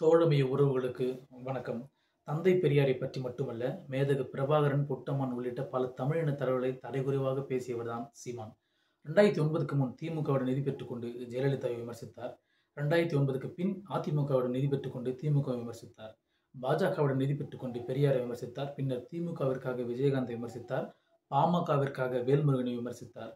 தோழமை உறவுகளுக்கு வணக்கம். தந்தை பெரியாரை பற்றி மட்டுமல்ல, மேதகு பிரபாகரன், புட்டம்மான் உள்ளிட்ட பல தமிழின தலைவர்களை தலைகுறைவாக பேசியவர்தான் சீமான். 2009க்கு முன் திமுகவுடன் நிதி பெற்றுக்கொண்டு ஜெயலலிதாவை விமர்சித்தார். 2009க்கு பின் அதிமுகவுடன் நிதி பெற்றுக்கொண்டு திமுகவை விமர்சித்தார். பாஜகவுடன் நிதி பெற்றுக்கொண்டு பெரியாரை விமர்சித்தார். பின்னர் திமுகவிற்காக விஜயகாந்தை விமர்சித்தார். பாமகவிற்காக வேல்முருகனை விமர்சித்தார்.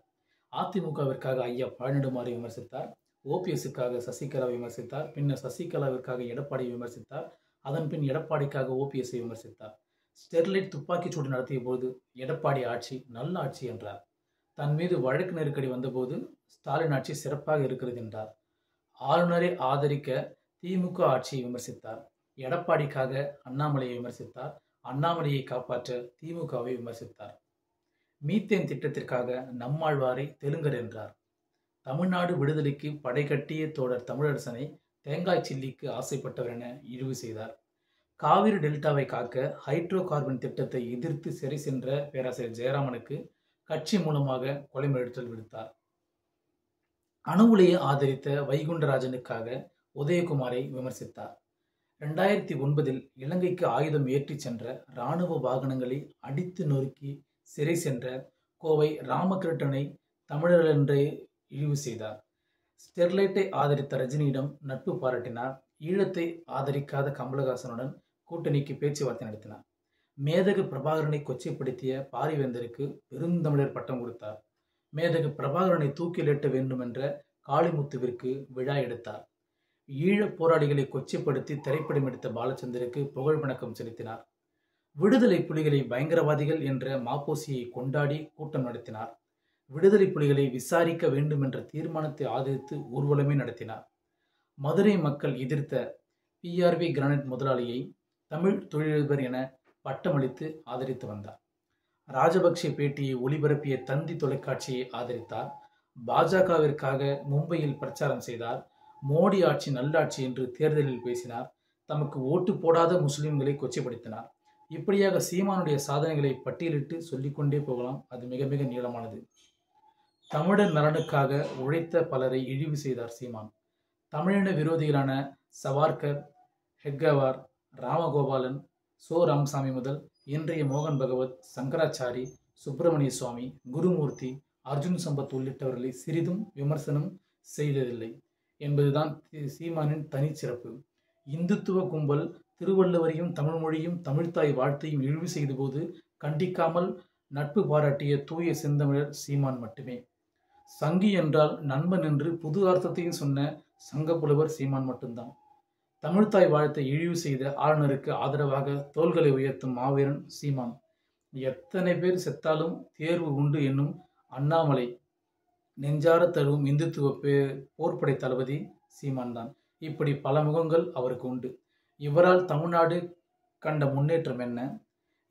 அதிமுகவிற்காக ஐயா பழனிடுமாறை விமர்சித்தார். ஓபிஎஸ்ஸுக்காக சசிகலாவை விமர்சித்தார். பின்னர் சசிகலாவிற்காக எடப்பாடியை விமர்சித்தார். அதன் பின் எடப்பாடிக்காக ஓபிஎஸ்ஸை விமர்சித்தார். ஸ்டெர்லைட் துப்பாக்கிச்சூடு நடத்திய போது எடப்பாடி ஆட்சி நல்ல ஆட்சி என்றார். தன் மீது வழக்கு நெருக்கடி வந்தபோது ஸ்டாலின் ஆட்சி சிறப்பாக இருக்கிறது என்றார். ஆளுநரை ஆதரிக்க திமுக ஆட்சியை விமர்சித்தார். எடப்பாடிக்காக அண்ணாமலையை விமர்சித்தார். அண்ணாமலையை காப்பாற்ற திமுகவை விமர்சித்தார். மீத்தேன் திட்டத்திற்காக நம்மாழ்வாரை தெலுங்கர் என்றார். தமிழ்நாடு விடுதலைக்கு படை கட்டிய தோழர் தமிழரசனை தேங்காய் சில்லிக்கு ஆசைப்பட்டவர் என இழிவு செய்தார். காவிரி டெல்டாவை காக்க ஹைட்ரோ கார்பன் திட்டத்தை எதிர்த்து சிறை சென்ற பேராசிரியர் ஜெயராமனுக்கு கட்சி மூலமாக கொலை மிரட்டல் விடுத்தார். அணு உலையை ஆதரித்த வைகுண்டராஜனுக்காக உதயகுமாரை விமர்சித்தார். 2009 இலங்கைக்கு ஆயுதம் ஏற்றி சென்ற இராணுவ வாகனங்களை அடித்து நொறுக்கி சிறை சென்ற கோவை ராமகிருஷ்ணனை தமிழர்கள் என்றே இழிவு செய்தார். ஸ்டெர்லைட்டை ஆதரித்த ரஜினியிடம் நட்பு பாராட்டினார். ஈழத்தை ஆதரிக்காத கமலஹாசனுடன் கூட்டணிக்கு பேச்சுவார்த்தை நடத்தினார். மேதகு பிரபாகரனை கொச்சைப்படுத்திய பாரிவேந்தருக்கு பெருந்தமிழர் பட்டம் கொடுத்தார். மேதகு பிரபாகரனை தூக்கிலேட்ட வேண்டும் என்ற காளிமுத்துவிற்கு விழா எடுத்தார். ஈழப் போராளிகளை கொச்சைப்படுத்தி திரைப்படம் எடுத்த பாலச்சந்தருக்கு புகழ் வணக்கம் செலுத்தினார். விடுதலை புலிகளை பயங்கரவாதிகள் என்ற மாப்போசியை கொண்டாடி கூட்டம் நடத்தினார். விடுதலை புலிகளை விசாரிக்க வேண்டும் என்ற தீர்மானத்தை ஆதரித்து ஊர்வலமே நடத்தினார். மதுரை மக்கள் எதிர்த்த PRV கிரானைட் முதலாளியை தமிழ் தொழிலதிபர் என பட்டமளித்து ஆதரித்து வந்தார். ராஜபக்சே பேட்டியை ஒளிபரப்பிய தந்தி தொலைக்காட்சியை ஆதரித்தார். பாஜகவிற்காக மும்பையில் பிரச்சாரம் செய்தார். மோடி ஆட்சி நல்லாட்சி என்று தேர்தலில் பேசினார். தமக்கு ஓட்டு போடாத முஸ்லிம்களை கொச்சைப்படுத்தினார். இப்படியாக சீமானுடைய சாதனைகளை பட்டியலிட்டு சொல்லிக்கொண்டே போகலாம். அது மிக மிக நீளமானது. தமிழர் நலனுக்காக உழைத்த பலரை இழிவு செய்தார் சீமான். தமிழின விரோதிகளான சவார்கர், ஹெட்கவார், ராமகோபாலன், ராமசாமி முதல் இன்றைய மோகன் பகவத், சங்கராச்சாரி, சுப்பிரமணிய சுவாமி, குருமூர்த்தி, அர்ஜுன் சம்பத் உள்ளிட்டவர்களை சிறிதும் விமர்சனம் செய்ததில்லை என்பதுதான் சீமானின் தனிச்சிறப்பு. இந்துத்துவ கும்பல் திருவள்ளுவரையும் தமிழ் மொழியும் தமிழ்த்தாய் வாழ்த்தையும் இழிவு செய்த போது கண்டிக்காமல் நட்பு பாராட்டிய தூய செந்தமிழர் சீமான் மட்டுமே. சங்கி என்றால் நண்பன் என்று புது அர்த்தத்தையும் சொன்ன சங்கப்புலவர் சீமான் மட்டும்தான். தமிழ்த்தாய் வாழ்த்தை இழிவு செய்த ஆளுநருக்கு ஆதரவாக தோள்களை உயர்த்தும் மாவீரன் சீமான். எத்தனை பேர் செத்தாலும் தேர்வு உண்டு என்னும் அண்ணாமலை. நெஞ்சார தருவும் இந்துத்துவ போர்ப்படை தளபதி சீமான் தான். இப்படி பல முகங்கள் அவருக்கு உண்டு. இவரால் தமிழ்நாடு கண்ட முன்னேற்றம் என்ன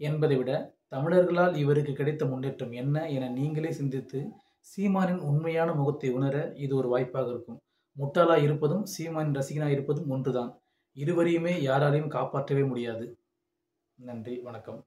என்பதை விட தமிழர்களால் இவருக்கு கிடைத்த முன்னேற்றம் என்ன என நீங்களே சிந்தித்து சீமானின் உண்மையான முகத்தை உணர இது ஒரு வாய்ப்பாக இருக்கும். முட்டாளா இருப்பதும் சீமானின் ரசிகனா இருப்பதும் ஒன்றுதான். இருவரையுமே யாராலையும் காப்பாற்றவே முடியாது. நன்றி, வணக்கம்.